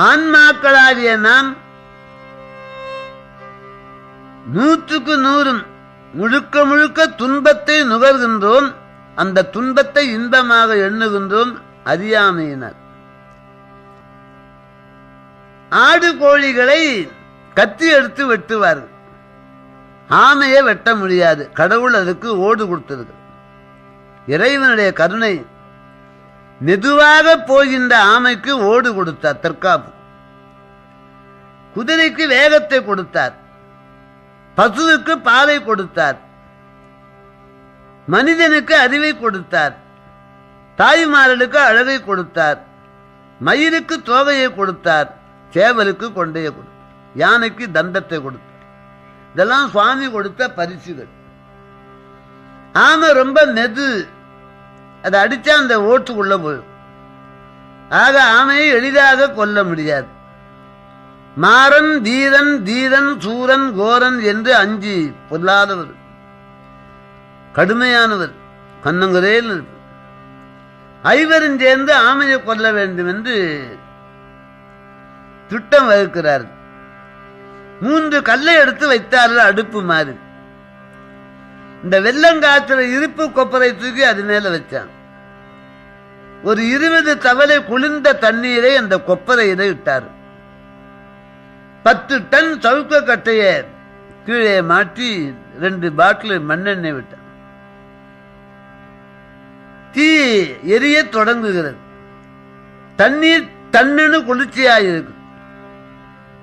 ஆன்மாக்களாகிய நாம் 100க்கு 100 முழுக்க முழுக்க துன்பத்தை நுகர்கின்றோம். அந்த துன்பத்தை இன்பமாக எண்ணுகின்றோம் அறியாமையினர். ஆடு கோழிகளை கத்தி எடுத்து வெட்டுவார்கள். ஆமையை வெட்ட முடியாது. கடவுள் அதுக்கு ஓடு கொடுத்திருக்கு. இறைவனுடைய கருணை. மெதுவாக போகின்ற ஆமைக்கு ஓடு கொடுத்தார், தற்காப்பு. குதிரைக்கு வேகத்தை கொடுத்தார். பசுவுக்கு பாலை கொடுத்தார். மனிதனுக்கு அறிவை கொடுத்தார். தாய்மார்களுக்கு அழகை கொடுத்தார். மயிலுக்கு தோகையை கொடுத்தார். சேவலுக்கு கொண்டையை கொடுத்தார். யானைக்கு தந்தத்தை கொடுத்தார். இதெல்லாம் சுவாமி கொடுத்த பரிசுகள். ஆமை ரொம்ப மெது. அதை அடிச்சா அந்த ஓட்டுக்குள்ள போயிடும். ஆக ஆமையை எளிதாக கொல்ல முடியாது. மாறன் தீரன் தீரன் சூரன் கோரன் என்று 5 பொல்லாதவர், கடுமையானவர், கண்ணங்குறையில் 5 சேர்ந்து ஆமையை கொல்ல வேண்டும் என்று திட்டம் வகுக்கிறார். 3 கல்லை எடுத்து வைத்தார்கள் அடுப்பு மாதிரி. இந்த வெள்ளங்காற்றுல இருப்பு கொப்பரை தூக்கி அது மேல வச்சான். ஒரு 20 தவளை குளிர்ந்த தண்ணீரை அந்த கொப்பரையில இட்டார். 10 டன் சவுக்க கட்டையை கீழே மாற்றி 2 பாட்டில் மண்ணெண்ணெய் விட்டார். தீ எரிய தொடங்குகிறது. தண்ணீர் தண்ணுன்னு குளிர்ச்சியாயிருக்கு.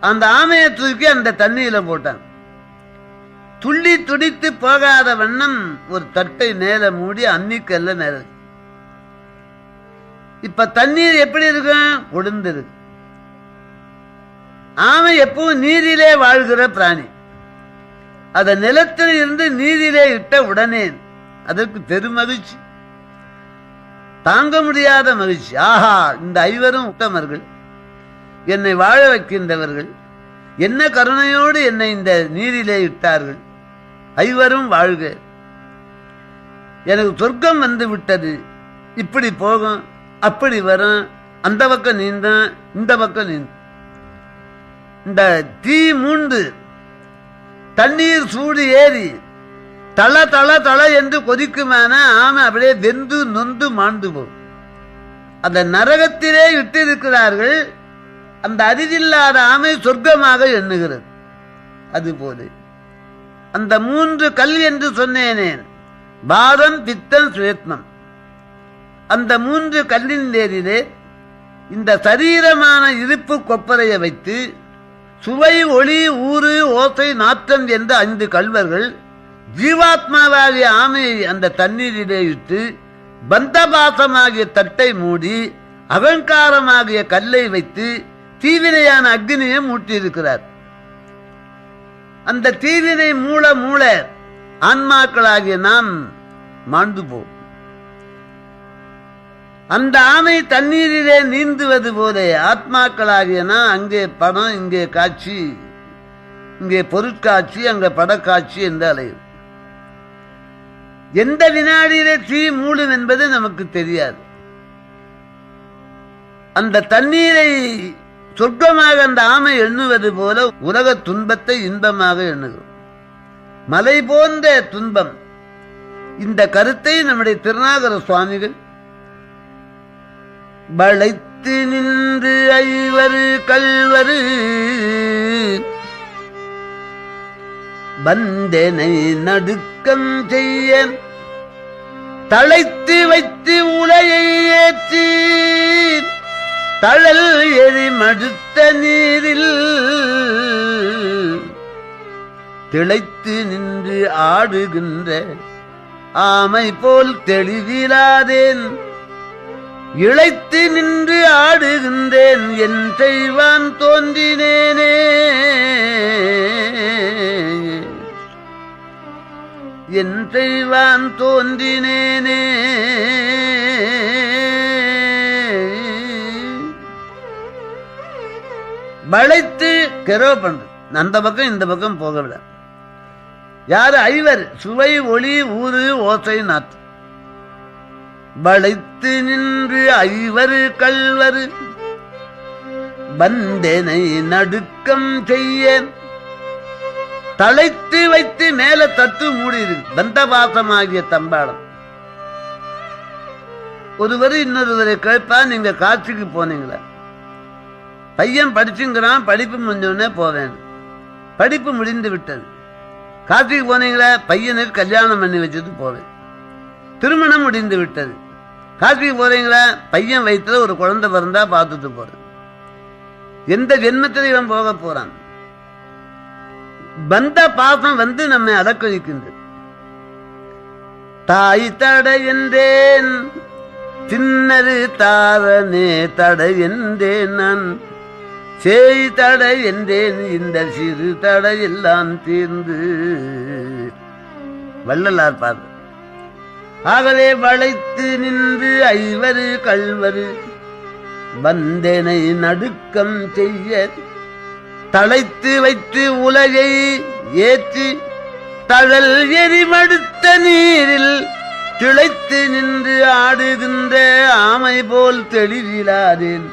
அந்த ஆமையை தூக்கி அந்த தண்ணீர போட்டான். துள்ளி துடித்து போகாத வண்ணம் ஒரு தட்டை மேல மூடி அன்னிக்கல்ல மேல. இப்ப தண்ணீர் எப்படி இருக்கும்? கொழுந்திருக்கு. ஆமை எப்பவும் நீரிலே வாழ்கிற பிராணி. அத நிலத்தில் இருந்து நீரிலே இட்ட உடனே அதற்கு பெருமகிழ்ச்சி, தாங்க முடியாத மகிழ்ச்சி. ஆஹா, இந்த 5 உத்தமர்கள், என்னை வாழ வைக்கின்றவர்கள், என்ன கருணையோடு என்னை இந்த நீரிலே இட்டார்கள். 5 வாழ்க, எனக்கு சொர்க்கம் வந்து விட்டது. இப்படி போகும், அப்படி வரும், அந்த பக்கம் நீந்தும், இந்த பக்கம் நீந்தும். இந்த தீ மூண்டு தண்ணீர் சூடு ஏறி தள தள தள என்று கொதிக்குமான ஆமை அப்படியே வெந்து நொந்து மாண்டு போகும். அந்த நரகத்திலே இட்டிருக்கிறார்கள். அந்த அறிவில்லாத ஆமை சொர்க்கமாக எண்ணுகிறது. அதுபோல அந்த 3 கல் என்று சொன்னேனே, பாரம் பித்தம் சுவேத்மம், அந்த 3 கல்லின் நேரிலே இந்த சரீரமான இருப்பு கொப்பரையை வைத்து சுவை ஒளி ஊறு ஓசை நாற்றம் என்ற 5 கல்வர்கள் ஜீவாத்மாவாகிய ஆமையை அந்த தண்ணீரிலே இட்டு பந்தபாசமாகிய தட்டை மூடி அகங்காரமாகிய கல்லை வைத்து தீவினையான அக்னியை மூட்டியிருக்கிறார். அந்த தீவினை மூல மூல ஆன்மாக்களாகிய நாம் மாண்டு போம். அந்த ஆமை தண்ணீரிலே நீந்துவது போல ஆத்மாக்களாகிய நான் அங்கே படம், இங்கே காட்சி, இங்கே பொருட்காட்சி, அங்கே படக்காட்சி என்று அலையும். எந்த வினாடியிலே தீ மூடும் என்பது நமக்கு தெரியாது. அந்த தண்ணீரை சொர்க்கமாக அந்த ஆமை எண்ணுவது போல உலக துன்பத்தை இன்பமாக எண்ணுகிறோம். மலை போன்ற துன்பம். இந்த கருத்தை நம்முடைய திருநாகர சுவாமிகள் வளைத்து நின்று 5 கல்வரு பந்தனை நடுக்கம் செய்ய தளைத்து வைத்து உலையை ஏற்றி தழல் எரி மடுத்த நீரில் திளைத்து நின்று ஆடுகின்ற ஆமை போல் தெளிவிலாதேன், இழைத்து நின்று ஆடுகின்றேன், என் செய்வான் தோன்றினேனே, என் செய்வான் தோன்றினேனே. வளைத்து கெரோ பண்றது. அந்த பக்கம் இந்த பக்கம் போக விட. யாரு? 5 சுவை ஒளி ஊறு ஓசை நாத்து. வளைத்து நின்று 5 கல்வரு வந்தனை நடுக்கம் செய்ய தலைத்து வைத்து மேல தட்டு மூடி இருக்கு பந்தபாசமாகிய தம்பாளம். ஒருவர் இன்னொருவரை கேட்பா, நீங்க காட்சிக்கு போனீங்களா? பையன் படிச்சுங்கிறான், படிப்பு முடிஞ்சோடனே போவேன். படிப்பு முடிந்து விட்டது. காட்சிக்கு போனீங்களா? பையனுக்கு கல்யாணம் பண்ணி வச்சுட்டு போவேன். திருமணம் முடிந்து விட்டது. காட்சிக்கு போறீங்களா? பையன் வயிற்றுல ஒரு குழந்தை பிறந்தா பார்த்துட்டு போறேன். எந்த ஜென்மத்தில் இவன் போக போறான்? பந்த பாசம் வந்து நம்மை அடக்கழிக்கின்றது. தாய் தடை என்றேன் சின்னரு தாரனே தடை என்றேன் நான் சேய் தடை என்றேன் இந்த சிறு தடை எல்லாம் தீர்ந்து. வள்ளலார் பாரு. ஆகவே வளைத்து நின்று ஐவரு கள்வரு வந்தனை நடுக்கம் செய்ய தலைத்து வைத்து உலகை ஏற்றி தழல் எரிமடுத்த நீரில் திளைத்து நின்று ஆடுகின்ற ஆமை போல் தெளிவிலாதேன்.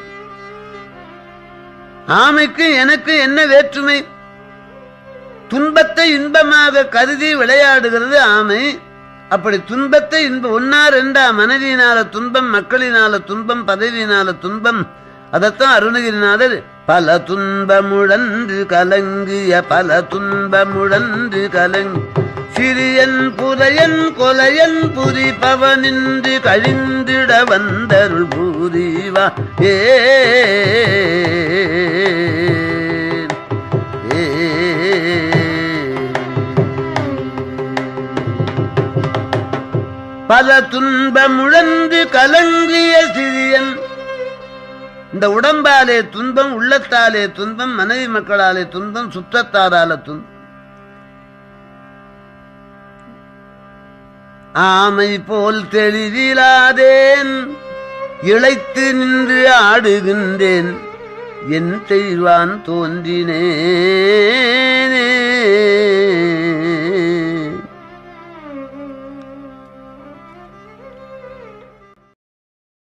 ஆமைக்கு எனக்கு என்ன வேற்றுமை? துன்பத்தை இன்பமாக கருதி விளையாடுகிறது ஆமை. அப்படி துன்பத்தை ஒன்னா ரெண்டா, மனைவியினால துன்பம், மக்களினால துன்பம், பதவியினால துன்பம். அதத்தான் அருணகிரிநாதர் பல துன்பமுழன்று கலங்கிய பல துன்பமுழன்று கலங்கி சிறியன் புதையன் கொலையன் புரிபவனின்று கழிந்திட வந்தருள் பூரிவா. பல துன்பமுழந்து கலங்கிய சிறியன். இந்த உடம்பாலே துன்பம், உள்ளத்தாலே துன்பம், மனைவி மக்களாலே துன்பம், சுற்றத்தாரால துன்பம். ஆமை போல் தெளிவிலாதேன் இழைத்து நின்று ஆடுகின்றேன் என் செய்வான் தோன்றினேனே.